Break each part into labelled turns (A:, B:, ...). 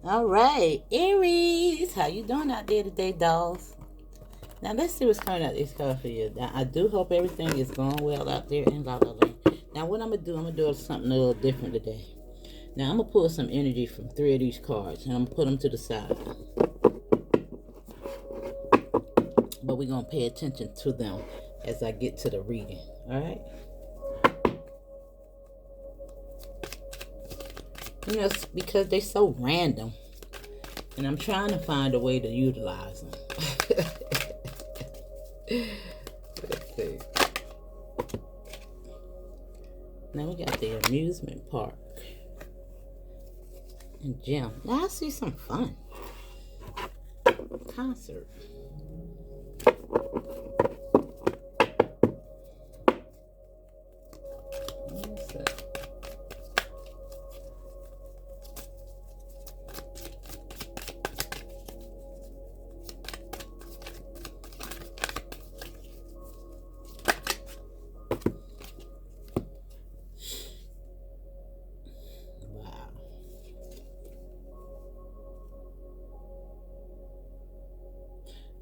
A: All right, Aries, how you doing out there today, dolls? Now let's see what's coming out this card for you. Now I do hope everything is going well out there in La La Land. Now what I'm gonna do something a little different today. Now I'm gonna pull some energy from 3 of these cards and I'm gonna put them to the side. But we're gonna pay attention to them as I get to the reading. All right. You know, because they're so random. And I'm trying to find a way to utilize them. Let's see. Now we got the amusement park. And gym. Now I see some fun. Concert.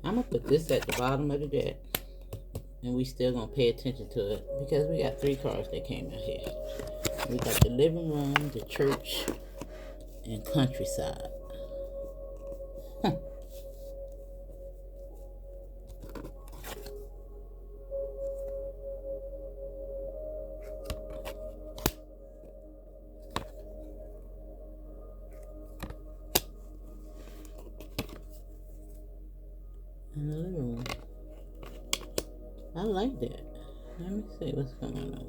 A: I'm going to put this at the bottom of the deck. And we still going to pay attention to it. Because we got 3 cards that came out here. We got the living room, the church, and countryside. In the living room. I like that. Let me see what's going on.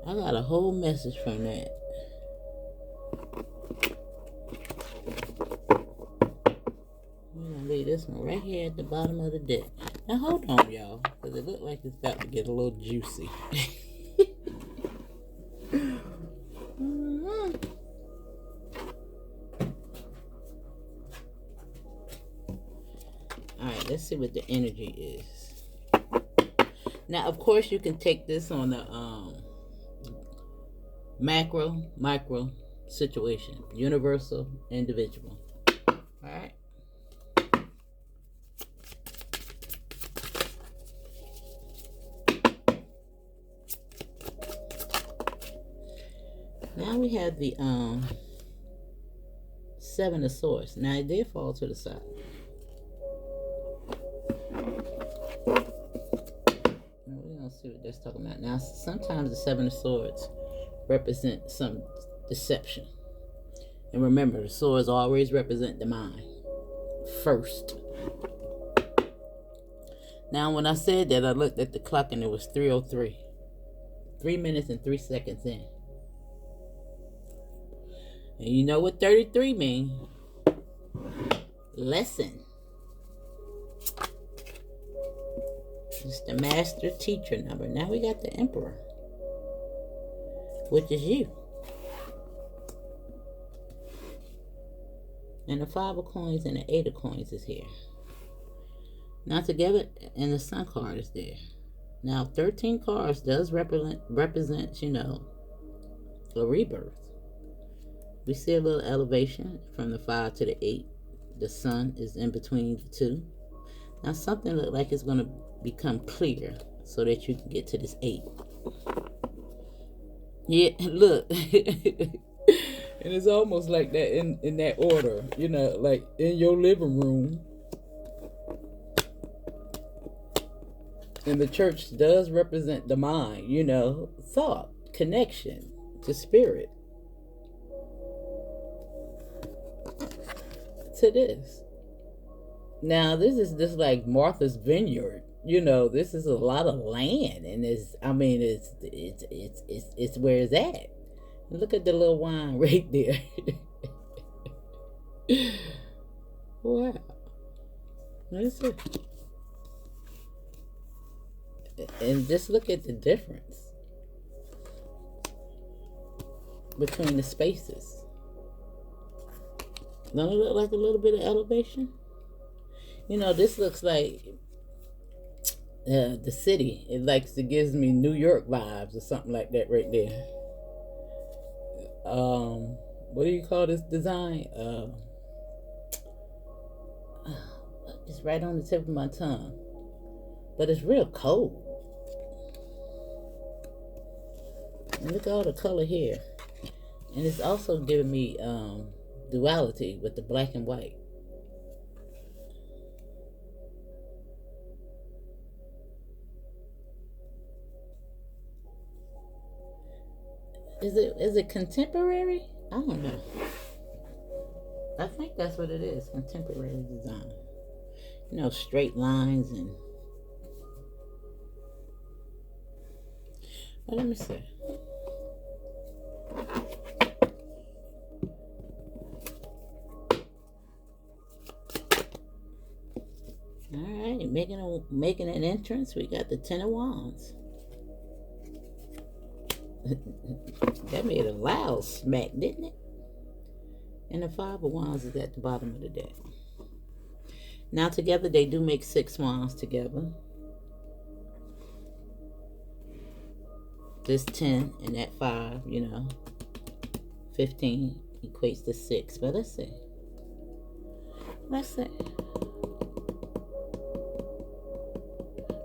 A: I got a whole message from that. We're going to leave this one right here at the bottom of the deck. Now hold on, y'all, because it looks like it's about to get a little juicy. Alright, let's see what the energy is. Now, of course, you can take this on the macro, micro situation. Universal, individual. Alright. Now we have the 7 of Swords. Now it did fall to the side. See what that's talking about. Now, sometimes the 7 of Swords represent some deception. And remember, the swords always represent the mind first. Now, when I said that, I looked at the clock and it was 3:03. 3 minutes and 3 seconds in. And you know what 33 means? Lesson. It's the master teacher number. Now we got the Emperor, which is you. And the 5 of Coins and the 8 of Coins is here. Now together, and the Sun card is there. Now 13 cards does represent, you know, a rebirth. We see a little elevation from the 5 to the 8. The Sun is in between the 2. Now something looks like it's going to become clear so that you can get to this 8. Yeah, look. And it's almost like that in that order, you know, like in your living room. And the church does represent the mind, you know, thought, connection to spirit. To this. Now, this is just like Martha's Vineyard. You know, this is a lot of land, and it's where it's at. Look at the little wine right there. Wow. Let's see. And just look at the difference between the spaces. Don't it look like a little bit of elevation? You know, this looks like the city. It gives me New York vibes or something like that right there. what do you call this design? It's right on the tip of my tongue, but it's real cold. And look at all the color here, and it's also giving me duality with the black and white. Is it contemporary? I don't know. I think that's what it is, contemporary design. You know, straight lines and. Well, let me see. All right, making an entrance. We got the Ten of Wands. That made a loud smack, didn't it? And the Five of Wands is at the bottom of the deck. Now together they do make 6 wands together. This 10 and that 5, you know. 15 equates to 6. But let's see. Let's see.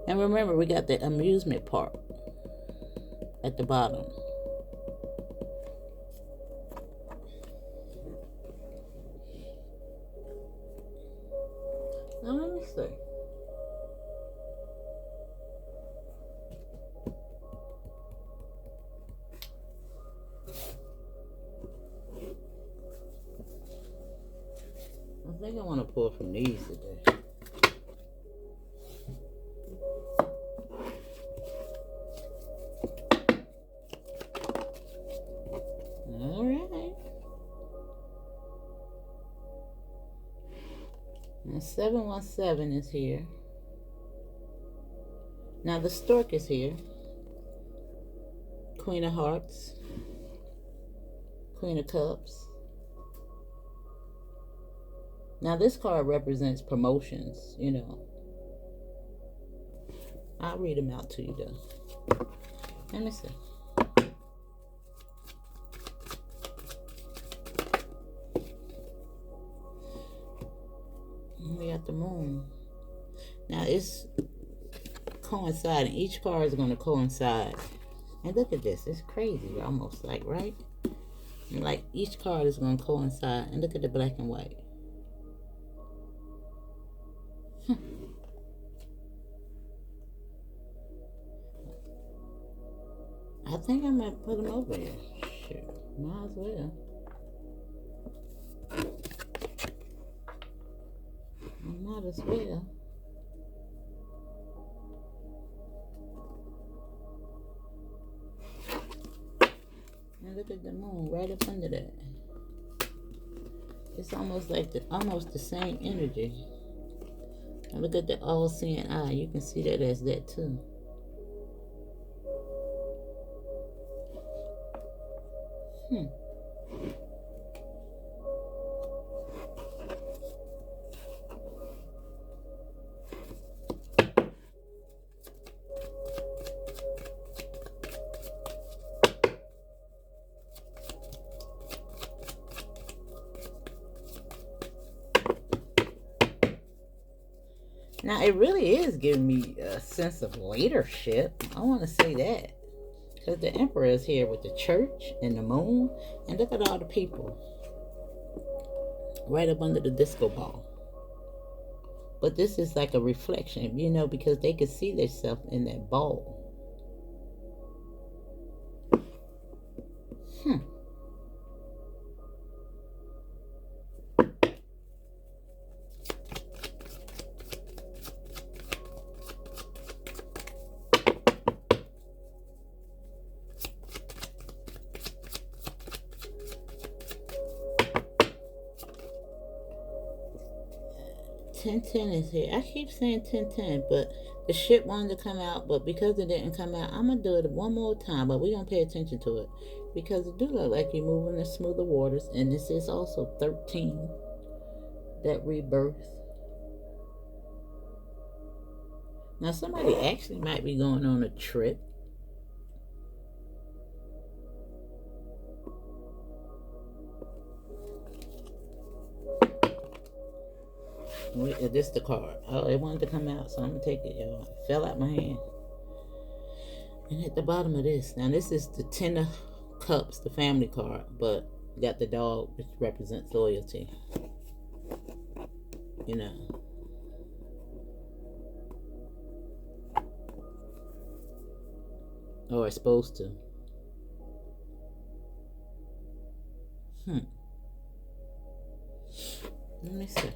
A: And remember, we got the amusement part at the bottom. Now let me see. I think I want to pull from these today. All right. And 717 is here. Now the stork is here. Queen of Hearts. Queen of Cups. Now this card represents promotions, you know. I'll read them out to you though. Let me see. We got the moon. Now it's coinciding. Each card is going to coincide. And look at this. It's crazy almost like, right? And like each card is going to coincide. And look at the black and white. I think I might put them over here. Shoot, might as well. I might as well. And look at the moon right up under that. It's almost like almost the same energy. And look at the all-seeing eye. You can see that as that too. Now, it really is giving me a sense of leadership. I want to say that. Because the Emperor is here with the church and the moon. And look at all the people. Right up under the disco ball. But this is like a reflection, you know, because they could see themselves in that ball. Ten is here. I keep saying 10, but the shit wanted to come out, but because it didn't come out, I'm going to do it one more time, but we're going to pay attention to it. Because it do look like you're moving in smoother waters, and this is also 13, that rebirth. Now, somebody actually might be going on a trip. This is the card. Oh, it wanted to come out, so I'm gonna take it, y'all. It fell out my hand. And at the bottom of this, now this is the Ten of Cups, the family card, but you got the dog, which represents loyalty. You know. Or it's supposed to. Let me see.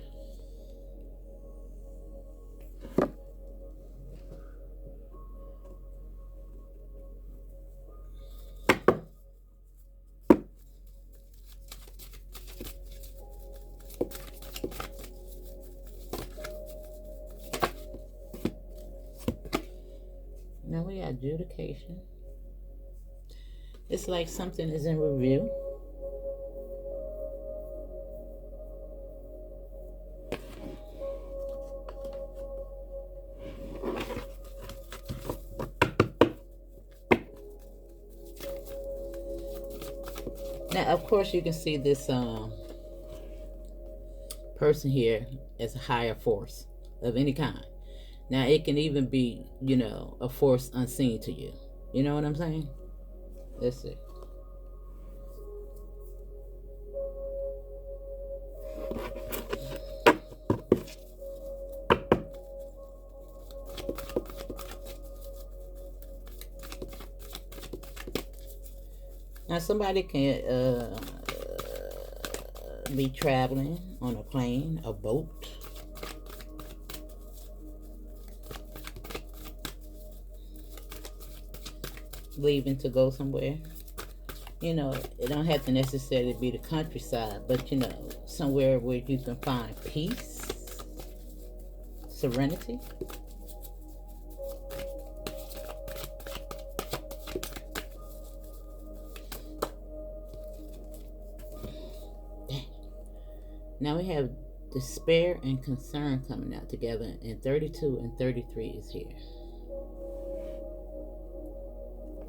A: Now we got adjudication. It's like something is in review. Now, of course, you can see this person here as a higher force of any kind. Now, it can even be, you know, a force unseen to you. You know what I'm saying? Let's see. Now, somebody can be traveling on a plane, a boat. Leaving to go somewhere. You know, it don't have to necessarily be the countryside, but you know, somewhere where you can find peace, serenity. Now we have despair and concern coming out together, and 32 and 33 is here.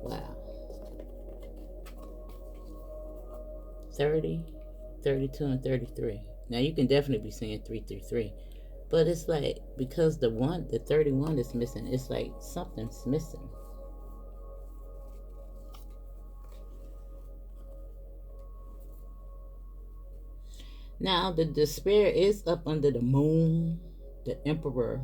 A: Wow. 30, 32, and 33. Now you can definitely be seeing 333. But it's like, because the 31 is missing, it's like something's missing. Now the despair is up under the moon, the emperor.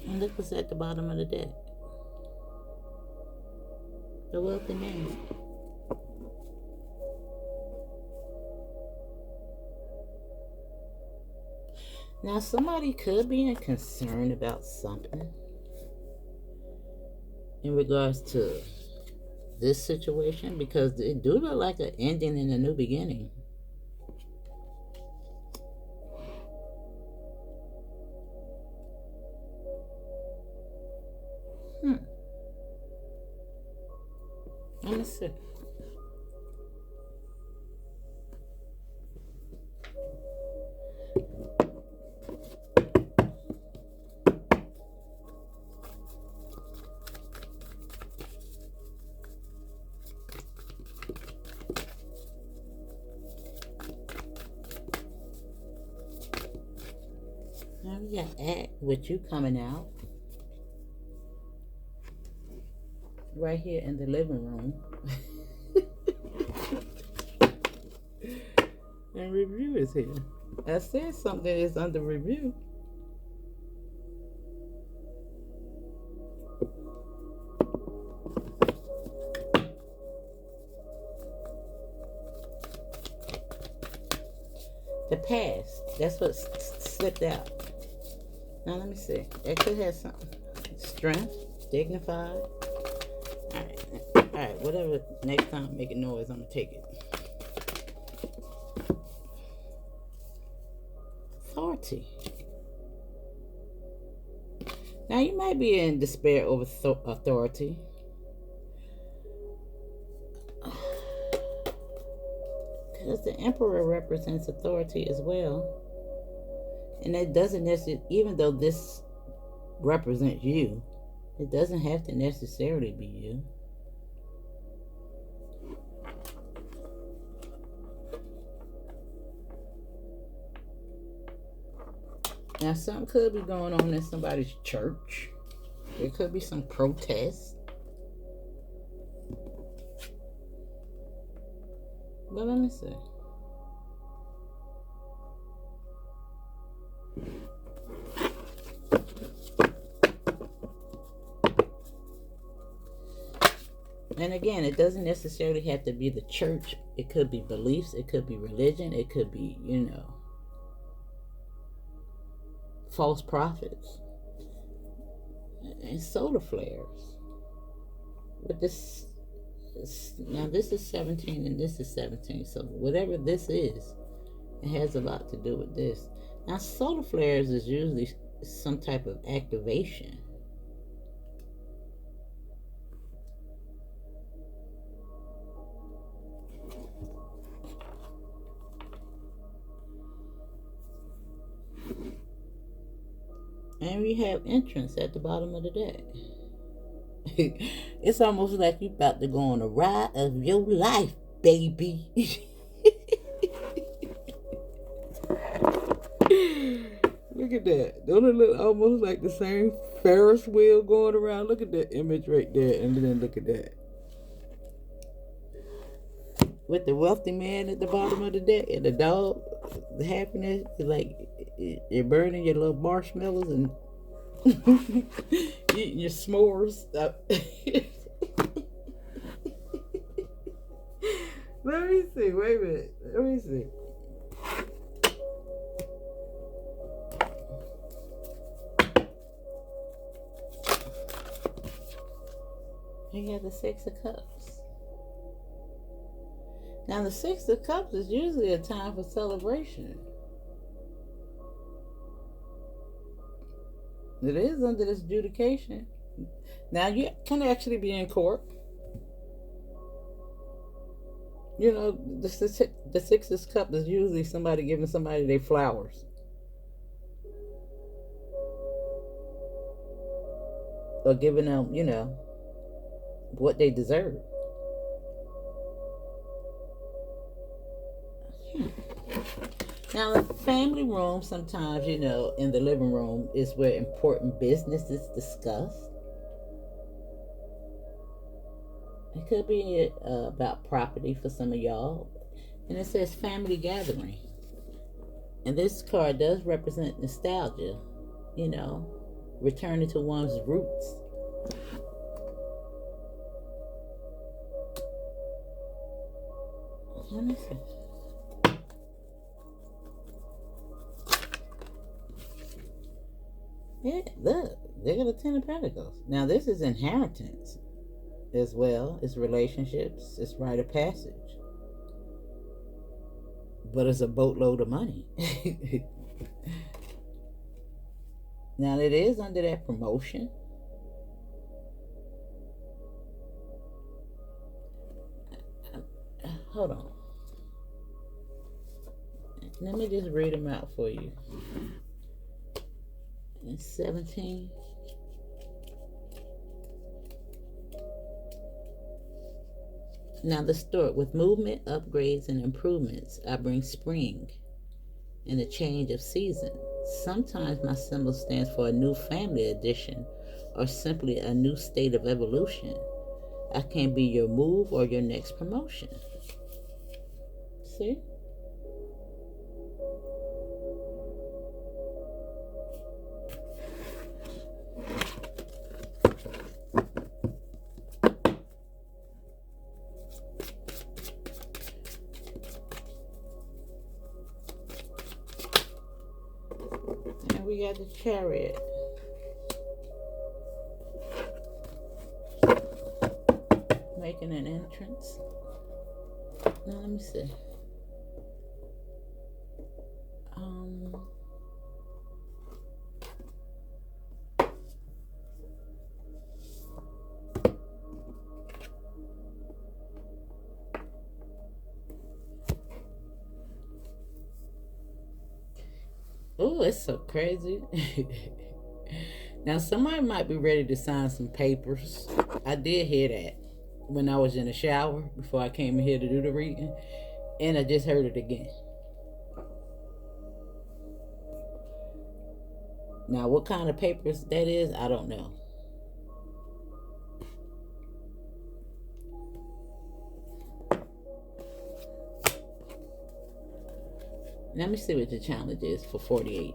A: And look what's at the bottom of the deck. The wealthy man. Now somebody could be concerned about something in regards to this situation, because it do look like an ending and a new beginning. Let me see. Now we got act with you coming out right here in the living room. And review is here. I said something is under review. The past. That's what slipped out. Now let me see. It could have something. Strength, dignified. Alright, whatever. Next time make a noise, I'm gonna take it. Authority. Now you might be in despair over authority. Because the Emperor represents authority as well. And it doesn't necessarily, even though this represents you, it doesn't have to necessarily be you. Now, something could be going on in somebody's church. There could be some protest. But let me see. And again, it doesn't necessarily have to be the church. It could be beliefs. It could be religion. It could be, false prophets and solar flares. But now this is 17 and this is 17. So whatever this is, it has a lot to do with this. Now, solar flares is usually some type of activation. And we have entrance at the bottom of the deck. It's almost like you about to go on a ride of your life, baby. Look at that. Don't it look almost like the same Ferris wheel going around? Look at that image right there, and then look at that. With the wealthy man at the bottom of the deck and the dog, the happiness, like you're burning your little marshmallows and eating your s'mores. Let me see. Wait a minute. Let me see. You got the Six of Cups. Now, the Six of Cups is usually a time for celebration. It is under this adjudication. Now, you can actually be in court. The Six of Cups is usually somebody giving somebody their flowers. Or giving them, what they deserve. Now, the family room sometimes, in the living room is where important business is discussed. It could be about property for some of y'all. And it says family gathering. And this card does represent nostalgia, returning to one's roots. Let me see. Yeah, look, they got a Ten of Pentacles. Now, this is inheritance as well. It's relationships. It's rite of passage. But it's a boatload of money. Now, it is under that promotion. Hold on. Let me just read them out for you. It's 17. Now the story. With movement, upgrades, and improvements, I bring spring and a change of season. Sometimes my symbol stands for a new family addition or simply a new state of evolution. I can be your move or your next promotion. See? And we got the Chariot. Making an entrance. Now let me see. Oh, it's so crazy. Now, somebody might be ready to sign some papers. I did hear that when I was in the shower before I came here to do the reading, and I just heard it again. Now, what kind of papers that is, I don't know. Let me see what the challenge is for 48.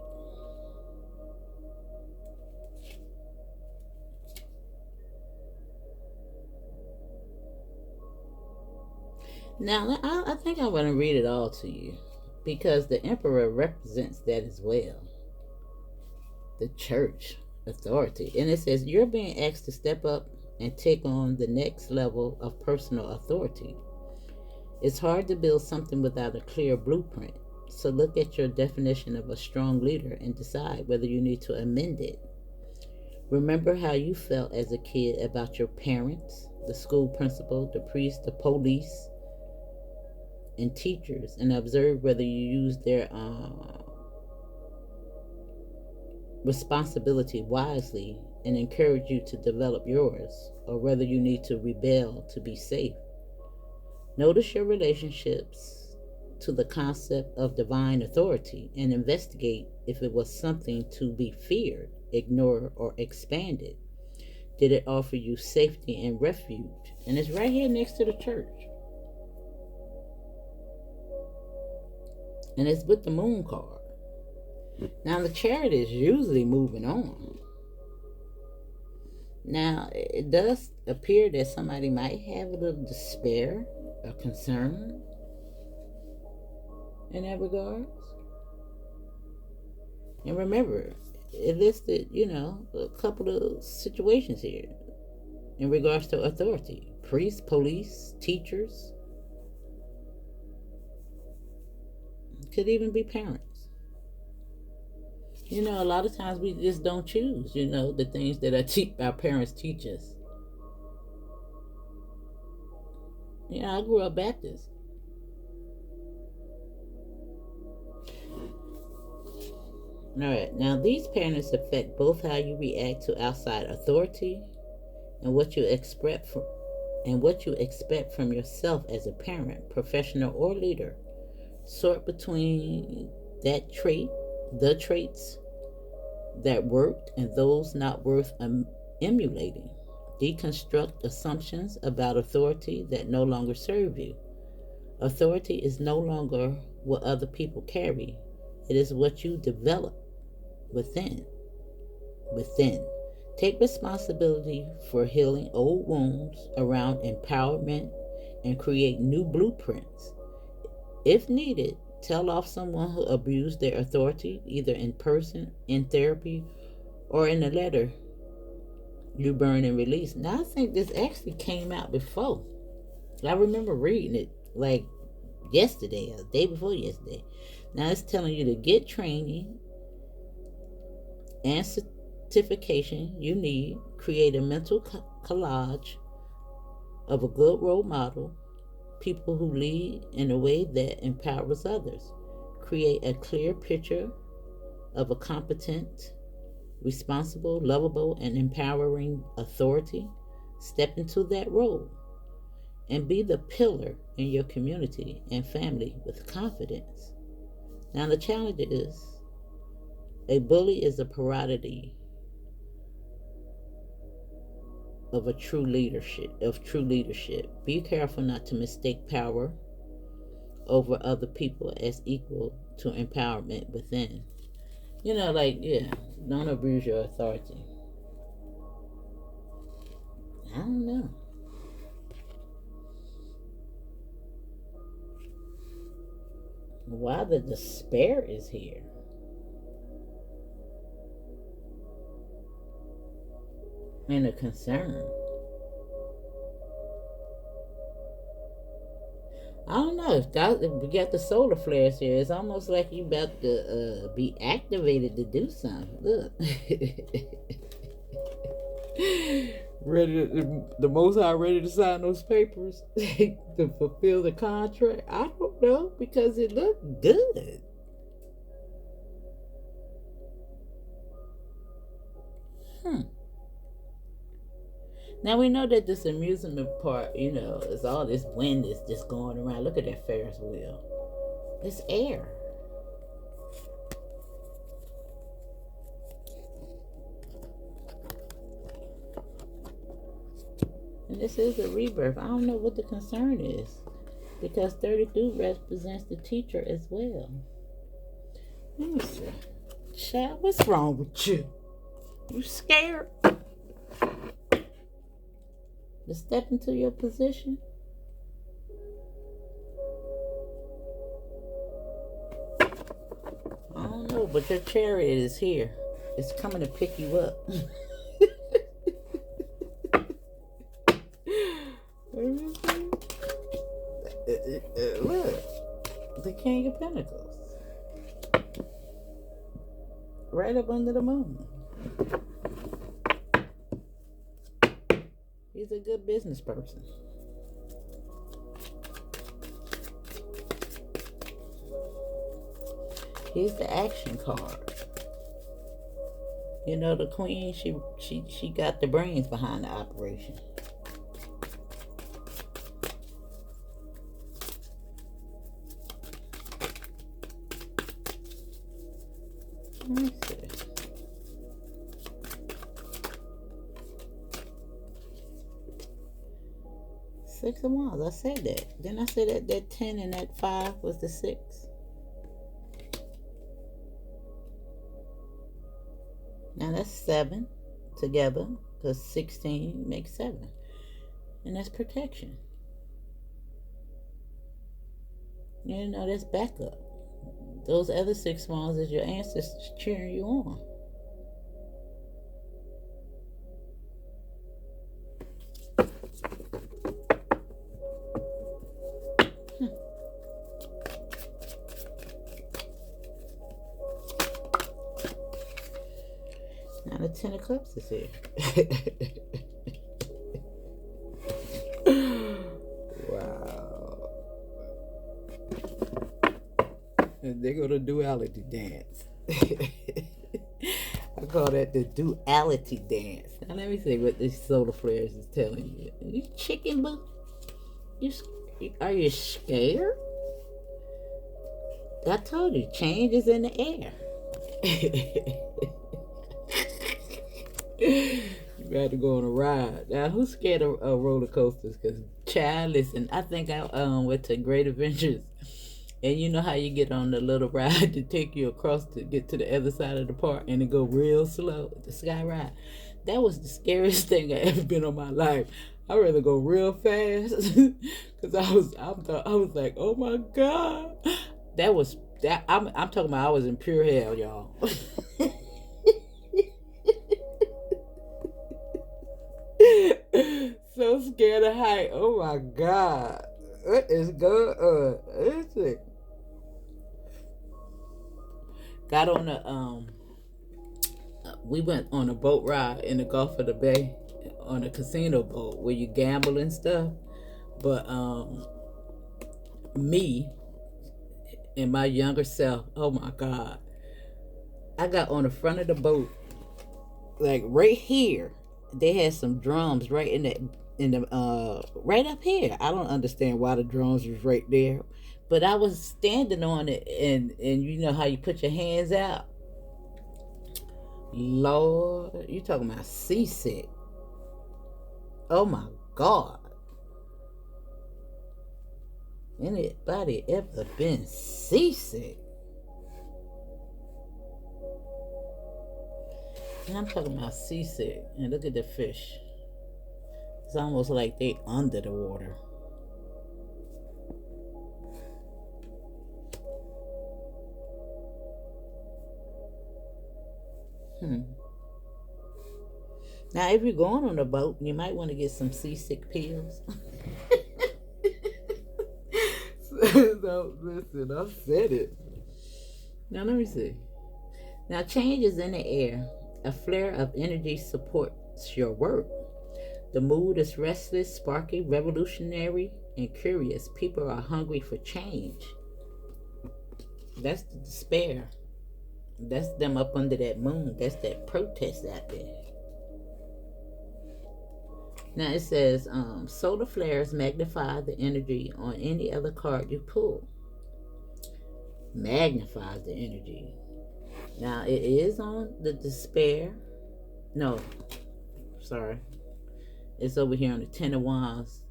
A: Now, I think I want to read it all to you because the emperor represents that as well. The church authority. And it says you're being asked to step up and take on the next level of personal authority. It's hard to build something without a clear blueprint. So look at your definition of a strong leader and decide whether you need to amend it. Remember how you felt as a kid about your parents, the school principal, the priest, the police, and teachers, and observe whether you use their responsibility wisely and encourage you to develop yours, or whether you need to rebel to be safe. Notice your relationships to the concept of divine authority and investigate if it was something to be feared, ignored, or expanded. Did it offer you safety and refuge? And it's right here next to the church. And it's with the moon card. Now, the chariot is usually moving on. Now, it does appear that somebody might have a little despair or concern in that regards. And remember, it listed, a couple of situations here in regards to authority. Priests, police, teachers. Could even be parents. A lot of times we just don't choose, the things that our parents teach us. I grew up Baptist. All right, now these patterns affect both how you react to outside authority and what you expect from yourself as a parent, professional, or leader. Sort between the traits that worked and those not worth emulating. Deconstruct assumptions about authority that no longer serve you. Authority is no longer what other people carry. It is what you develop within. Take responsibility for healing old wounds around empowerment and create new blueprints. If needed, tell off someone who abused their authority, either in person, in therapy, or in a letter you burn and release. Now, I think this actually came out before. I remember reading it like yesterday or the day before yesterday. Now, it's telling you to get training and certification you need, create a mental collage of a good role model, people who lead in a way that empowers others. Create a clear picture of a competent, responsible, lovable, and empowering authority. Step into that role and be the pillar in your community and family with confidence. Now, the challenge is a bully is a parody of true leadership. Be careful not to mistake power over other people as equal to empowerment within. Don't abuse your authority. I don't know. Why the despair is here? And a concern. I don't know if we got the solar flares here. It's almost like you about to be activated to do something. Look, the Most High ready to sign those papers to fulfill the contract. I don't know because it looked good. Hmm. Now we know that this amusement park, is all this wind is just going around. Look at that Ferris wheel. It's air. And this is a rebirth. I don't know what the concern is. Because 32 represents the teacher as well. Let me see. Child, what's wrong with you? You scared? To step into your position? I don't know, but your chariot is here. It's coming to pick you up. Look, the King of Pentacles. Right up under the moon. He's a good business person. He's the action card. The queen, she got the brains behind the operation. Let me see. Six of Wands. I said that. Didn't I say that 10 and that 5 was the 6? Now that's 7 together, because 16 makes 7. And that's protection. That's backup. Those other 6 Wands is your ancestors cheering you on. Now the 10 of Cups is here. Wow. And they go to duality dance. I call that the duality dance. Now let me see what this solar flares is telling you. You chicken boo? Are you scared? I told you, change is in the air. You better go on a ride. Now, who's scared of roller coasters? Because, child, listen, I think I went to Great Adventures. And you know how you get on the little ride to take you across to get to the other side of the park and it go real slow, the sky ride. That was the scariest thing I ever been on my life. I'd rather go real fast because I was like, oh my God. I'm talking about I was in pure hell, y'all. So scared of height. Oh my God. What is going on? Listen. Got on we went on a boat ride in the Gulf of the Bay on a casino boat where you gamble and stuff. But me and my younger self, oh my God. I got on the front of the boat, like right here. They had some drums right in the right up here. I don't understand why the drums was right there, but I was standing on it, and you know how you put your hands out. Lord, you talking about seasick? Oh my God! Anybody ever been seasick? And I'm talking about seasick. And look at the fish. It's almost like they under the water. Now, if you're going on a boat, you might want to get some seasick pills. So, listen, I said it. Now, let me see. Now, change is in the air. A flare of energy supports your work. The mood is restless, sparky, revolutionary, and curious. People are hungry for change. That's the despair. That's them up under that moon. That's that protest out there. Now it says solar flares magnify the energy on any other card you pull. Magnifies the energy. Now it is on the despair. No, sorry. It's over here on the Ten of Wands,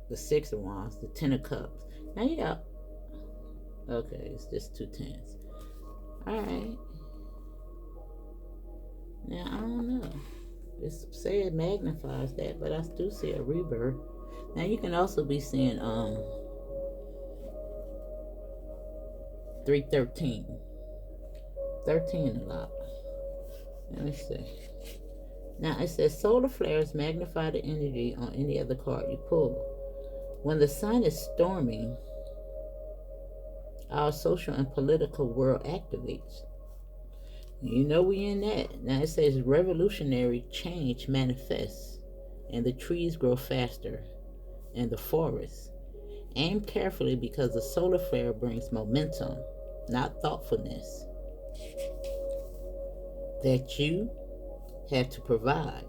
A: the Six of Wands, the Ten of Cups. Now you got, okay, it's just two tens. Alright. Now I don't know. It's say it magnifies that, but I do see a rebirth. Now you can also be seeing 313. 13 a lot. Let me see. Now it says solar flares magnify the energy on any other card you pull. When the sun is storming, our social and political world activates. You know we in that. Now it says revolutionary change manifests, and the trees grow faster, and the forests. Aim carefully because the solar flare brings momentum, not thoughtfulness, that you have to provide.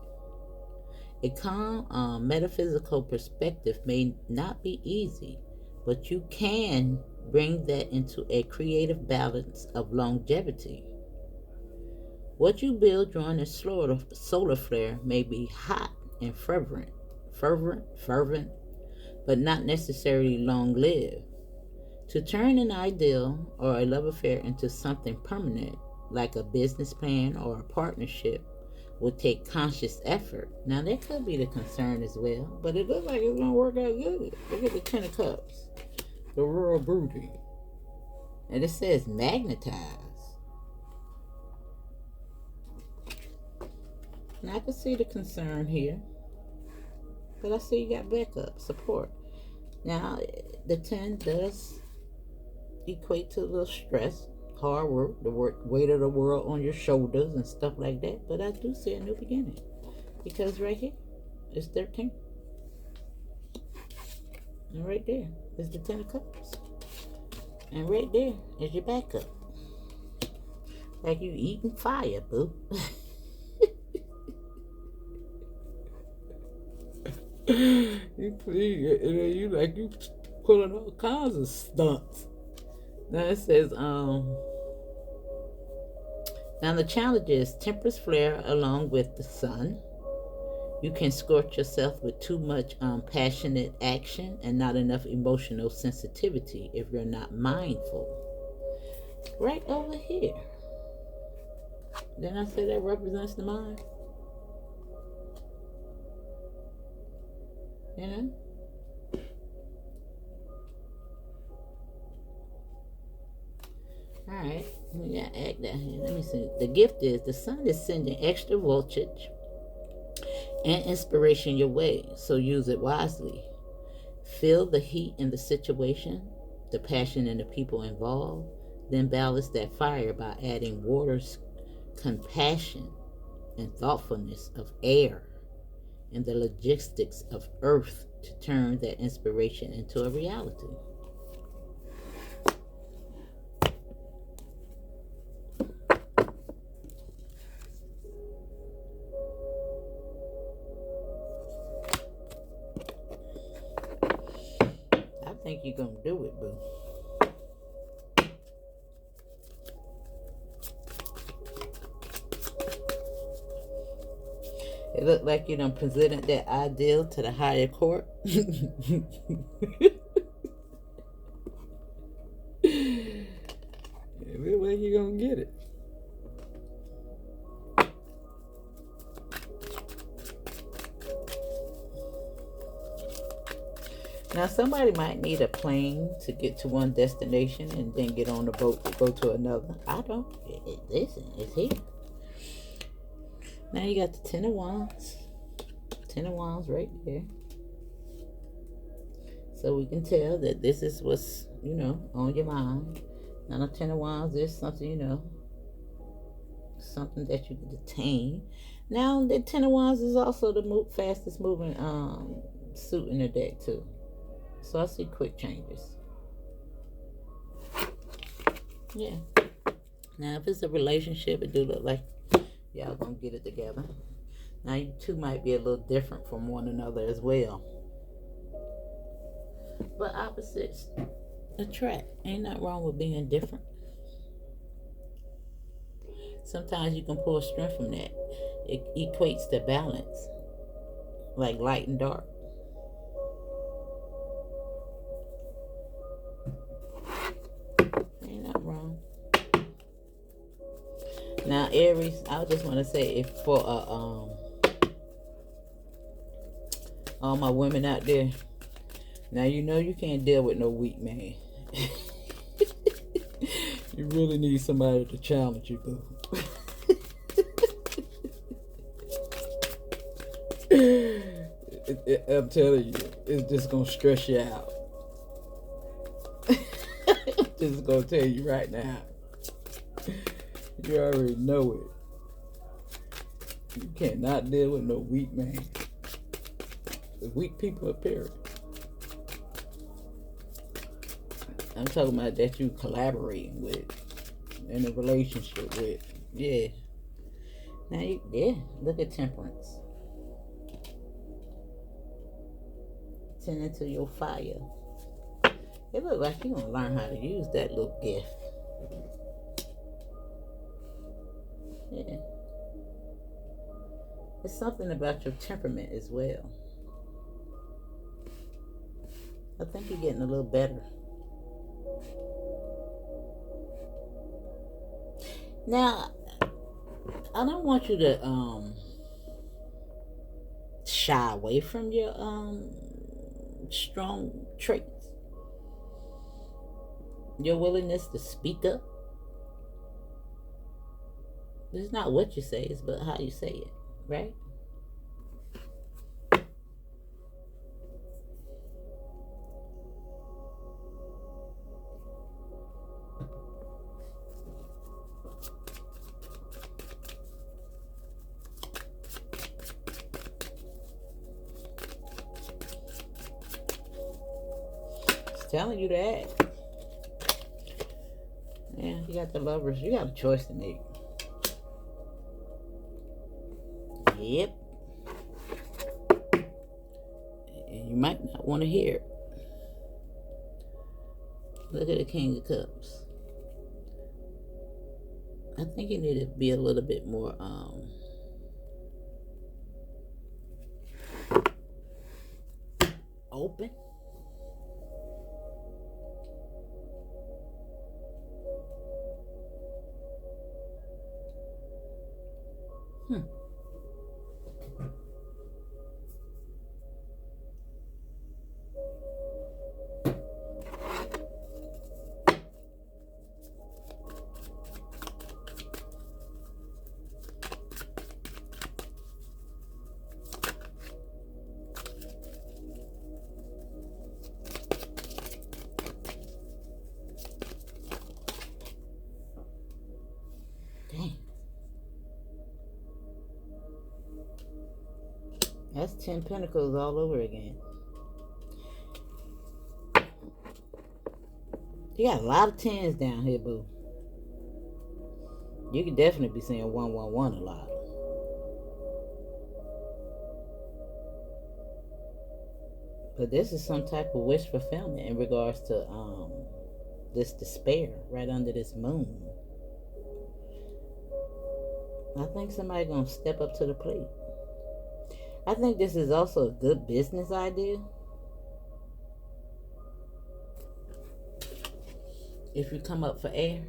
A: A calm metaphysical perspective may not be easy, but you can bring that into a creative balance of longevity. What you build during a solar flare may be hot and fervent, but not necessarily long-lived. To turn an ideal or a love affair into something permanent, like a business plan or a partnership, will take conscious effort. Now, that could be the concern as well, but it looks like it's going to work out good. Look at the Ten of Cups, the royal brooding. And it says magnetize. Now, I can see the concern here, but I see you got backup, support. Now, the 10 does equate to a little stress, hard work, the weight of the world on your shoulders and stuff like that. But I do see a new beginning, because right here it's 13, and right there is the 10 of Cups, and right there is your backup. Like you eating fire, boo. you like you pulling all kinds of stunts. Now it says, now the challenge is tempers flare along with the sun. You can scorch yourself with too much passionate action and not enough emotional sensitivity if you're not mindful. Right over here. Then I say that represents the mind. You know? Alright, yeah, act that here. Let me see. The gift is the sun is sending extra voltage and inspiration your way, so use it wisely. Feel the heat in the situation, the passion in the people involved, then balance that fire by adding water's compassion and thoughtfulness of air and the logistics of earth to turn that inspiration into a reality. I think you're gonna do it, boo. It looked like you done presented that ideal to the higher court. It looks like you're gonna get it. Now, somebody might need a plane to get to one destination and then get on the boat to go to another. I don't. Listen, it's here. Now you got the Ten of Wands. Ten of Wands right there. So we can tell that this is what's, on your mind. Now the Ten of Wands is something, something that you can attain. Now the Ten of Wands is also the fastest moving suit in the deck too. So I see quick changes. Yeah. Now if it's a relationship, it do look like y'all gonna get it together. Now, you two might be a little different from one another as well. But opposites attract. Ain't nothing wrong with being different. Sometimes you can pull strength from that. It equates to balance, like light and dark. Ain't nothing wrong. Now, Aries, I just want to say, if for all my women out there, now you know you can't deal with no weak man. You really need somebody to challenge you, boo. I'm telling you, it's just gonna stress you out. I'm just gonna tell you right now. You already know it. You cannot deal with no weak man. The weak people appear. I'm talking about that you collaborating with, in a relationship with. Yeah. Now look at temperance. Tend to your fire. It looks like you're gonna learn how to use that little gift. Yeah. It's something about your temperament as well. I think you're getting a little better. Now, I don't want you to shy away from your strong traits. Your willingness to speak up. It's not what you say, it's but how you say it, right? Telling you that. Yeah, you got the Lovers. You got a choice to make. Yep. And you might not want to hear it. Look at the King of Cups. I think you need to be a little bit more open. Dang. That's 10 Pentacles all over again. You got a lot of 10s down here, boo. You could definitely be saying 111 a lot. But this is some type of wish fulfillment in regards to this despair right under this moon. I think somebody's going to step up to the plate. I think this is also a good business idea. If you come up for air.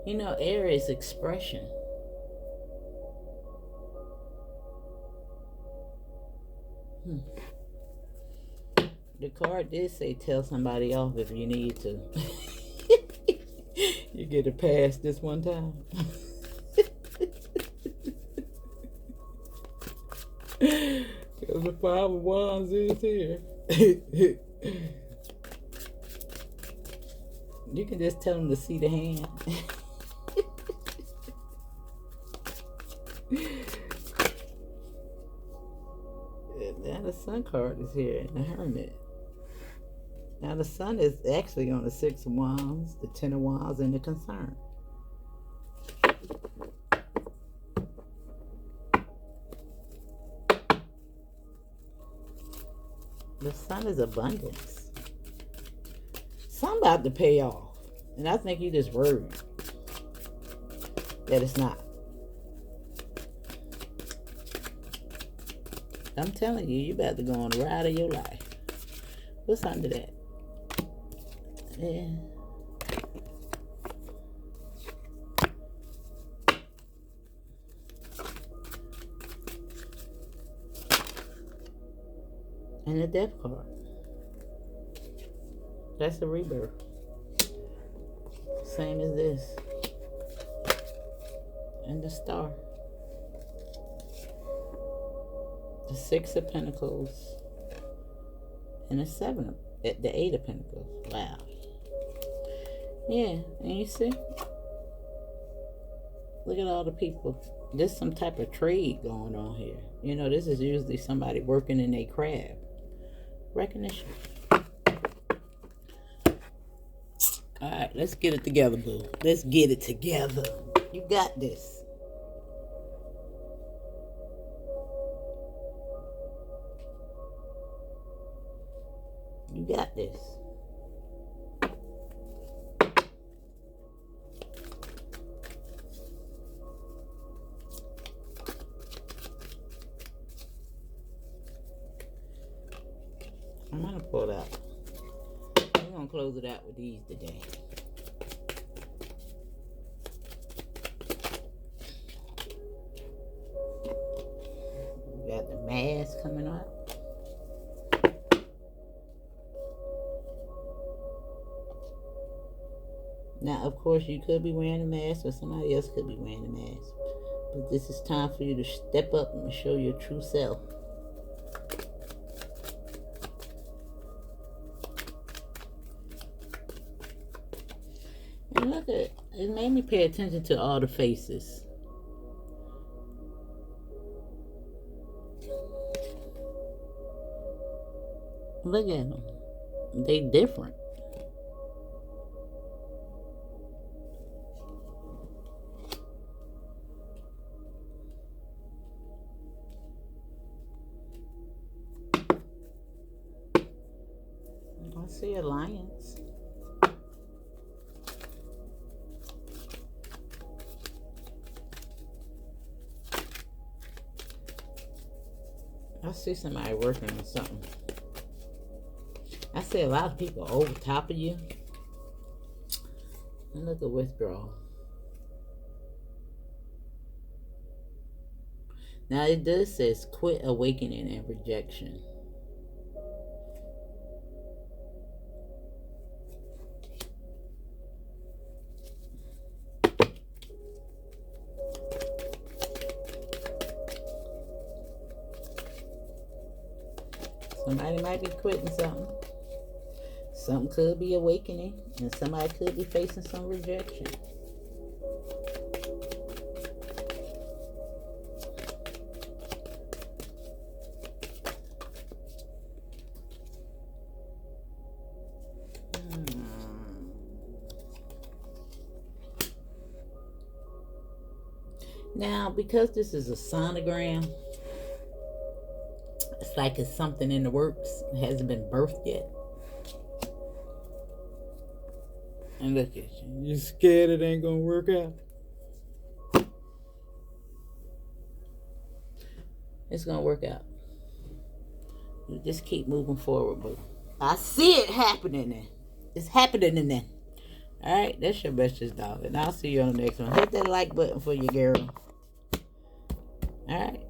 A: You know, air is expression. The card did say tell somebody off if you need to. You get a pass this one time. Because the 5 of Wands is here. You can just tell them to see the hand. Now the Sun card is here, and the Hermit. Now the sun is actually on the Six of Wands, the Ten of Wands, and the Concern. The sun is abundance. Something about to pay off. And I think you just worried that it's not. I'm telling you, you about to go on the ride of your life. What's under that? Yeah. And the Death card. That's the rebirth. Same as this. And the Star. The Six of Pentacles. And the the Eight of Pentacles. Wow. Yeah, and you see? Look at all the people. There's some type of trade going on here. You know, this is usually somebody working in their craft. Recognition. Alright, let's get it together, boo. Let's get it together. You got this. You got this. I'm gonna pull it out. We're gonna close it out with these today. We got the mask coming up. Now, of course, you could be wearing a mask or somebody else could be wearing a mask. But this is time for you to step up and show your true self. And look at it, made me pay attention to all the faces. Look at them. They different. I see alliance. I see somebody working on something. I see a lot of people over top of you. And look at withdrawal. Now it does says quit awakening and rejection. Somebody might be quitting something. Something could be awakening, and somebody could be facing some rejection. Now, because this is a sonogram, it's like it's something in the works. It hasn't been birthed yet. And look at you. You scared it ain't gonna work out? It's gonna work out. You just keep moving forward, boo. I see it happening then. It's happening in there. Alright, that's your bestest dog. And I'll see you on the next one. Hit that like button for you, girl. Alright.